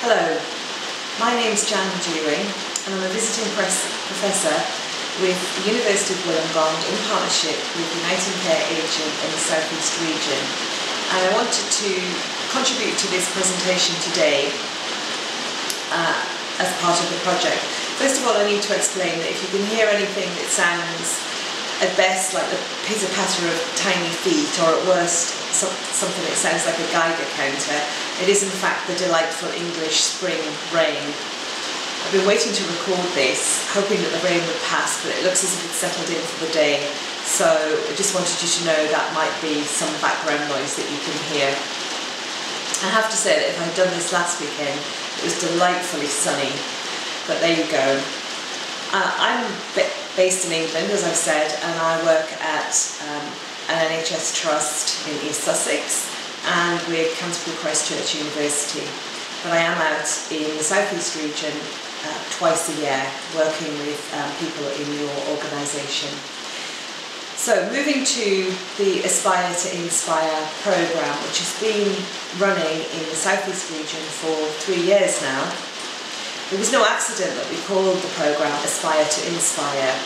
Hello, my name's Jan Dewing and I'm a visiting professor with the University of Wollongong in partnership with the Uniting Care Agent in the South East region. And I wanted to contribute to this presentation today as part of the project. First of all, I need to explain that if you can hear anything that sounds at best like the pitter-patter of tiny feet, or at worst something that sounds like a Geiger counter, it is in fact the delightful English spring rain. I've been waiting to record this, hoping that the rain would pass, but it looks as if it's settled in for the day, so I just wanted you to know that might be some background noise that you can hear. I have to say that if I'd done this last weekend, it was delightfully sunny, but there you go. I'm based in England, as I've said, and I work at an NHS trust in East Sussex and with Canterbury Christchurch University. But I am out in the South East region twice a year working with people in your organisation. So moving to the Aspire to Inspire programme, which has been running in the South East region for 3 years now. It was no accident that we called the programme Aspire to Inspire,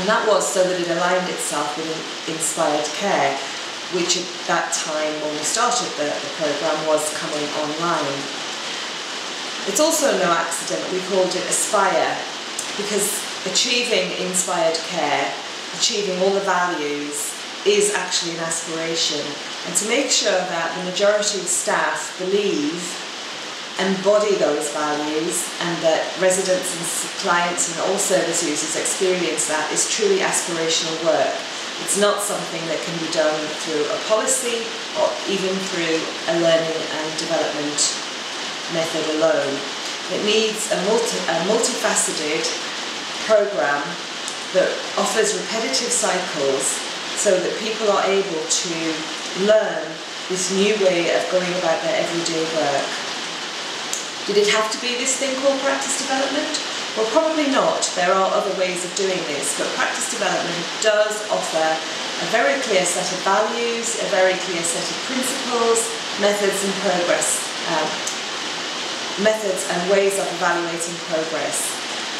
and that was so that it aligned itself with Inspired Care, which at that time when we started the programme was coming online. It's also no accident that we called it Aspire, because achieving Inspired Care, achieving all the values, is actually an aspiration, and to make sure that the majority of staff embody those values and that residents and clients and all service users experience that is truly aspirational work. It's not something that can be done through a policy or even through a learning and development method alone. It needs a multifaceted programme that offers repetitive cycles so that people are able to learn this new way of going about their everyday work. Did it have to be this thing called practice development? Well, probably not. There are other ways of doing this, but practice development does offer a very clear set of values, a very clear set of principles, methods and ways of evaluating progress.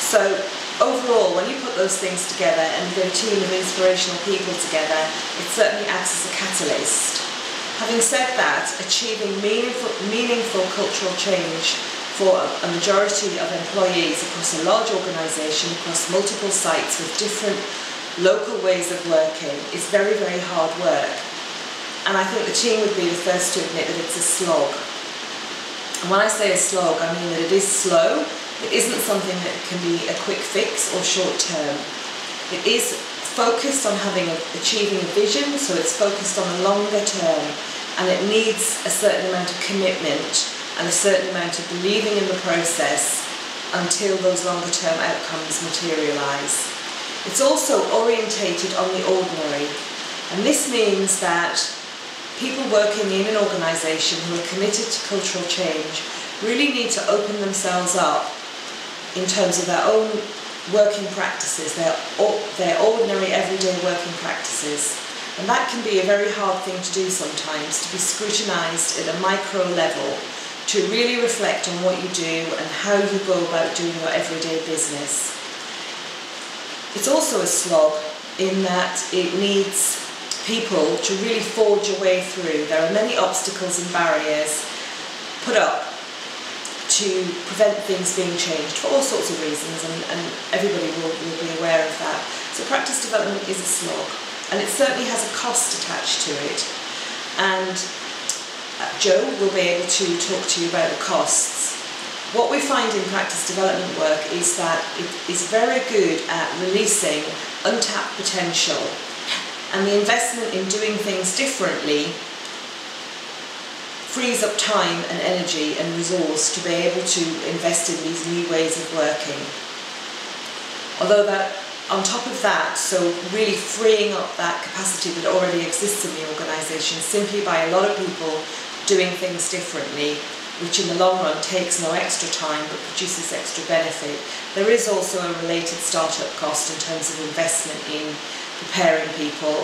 So overall, when you put those things together and you get a team of inspirational people together, it certainly acts as a catalyst. Having said that, achieving meaningful cultural change for a majority of employees across a large organisation, across multiple sites with different local ways of working, is very, very hard work. And I think the team would be the first to admit that it's a slog. And when I say a slog, I mean that it is slow. It isn't something that can be a quick fix or short term. It is focused on achieving a vision, so it's focused on the longer term, and it needs a certain amount of commitment and a certain amount of believing in the process until those longer term outcomes materialise. It's also orientated on the ordinary, and this means that people working in an organisation who are committed to cultural change really need to open themselves up in terms of their own working practices, their ordinary everyday working practices. And that can be a very hard thing to do sometimes, to be scrutinised at a micro level, to really reflect on what you do and how you go about doing your everyday business. It's also a slog in that it needs people to really forge a way through. There are many obstacles and barriers put up to prevent things being changed for all sorts of reasons, and everybody will be aware of that. So practice development is a slog, and it certainly has a cost attached to it. And Joe will be able to talk to you about the costs. What we find in practice development work is that it is very good at releasing untapped potential, and the investment in doing things differently frees up time and energy and resource to be able to invest in these new ways of working. Although that, on top of that, so really freeing up that capacity that already exists in the organisation simply by a lot of people doing things differently, which in the long run takes no extra time but produces extra benefit. There is also a related startup cost in terms of investment in preparing people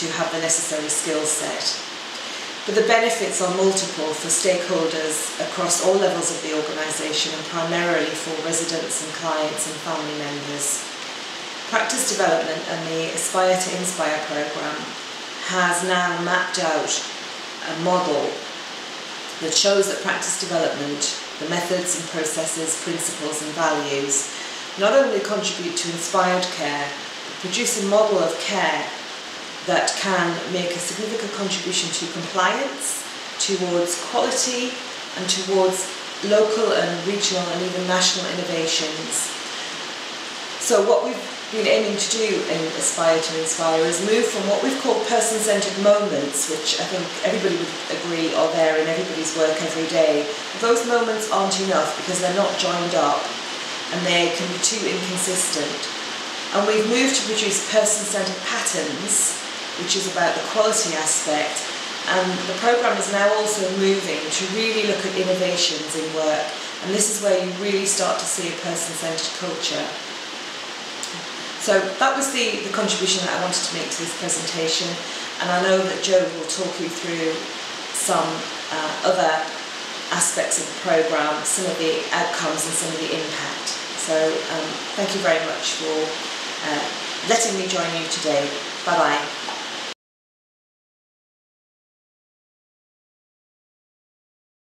to have the necessary skill set. but the benefits are multiple for stakeholders across all levels of the organisation and primarily for residents and clients and family members. Practice development and the Aspire to Inspire programme has now mapped out a model that shows that practice development, the methods and processes, principles and values, not only contribute to inspired care, but produce a model of care that can make a significant contribution to compliance, towards quality and towards local and regional and even national innovations. So what we've been aiming to do in Aspire to Inspire is move from what we've called person-centred moments, which I think everybody would agree are there in everybody's work every day. Those moments aren't enough because they're not joined up and they can be too inconsistent. And we've moved to produce person-centred patterns, which is about the quality aspect, and the programme is now also moving to really look at innovations in work, and this is where you really start to see a person-centred culture. So that was the contribution that I wanted to make to this presentation, and I know that Joe will talk you through some other aspects of the programme, some of the outcomes and some of the impact. So thank you very much for letting me join you today. Bye-bye.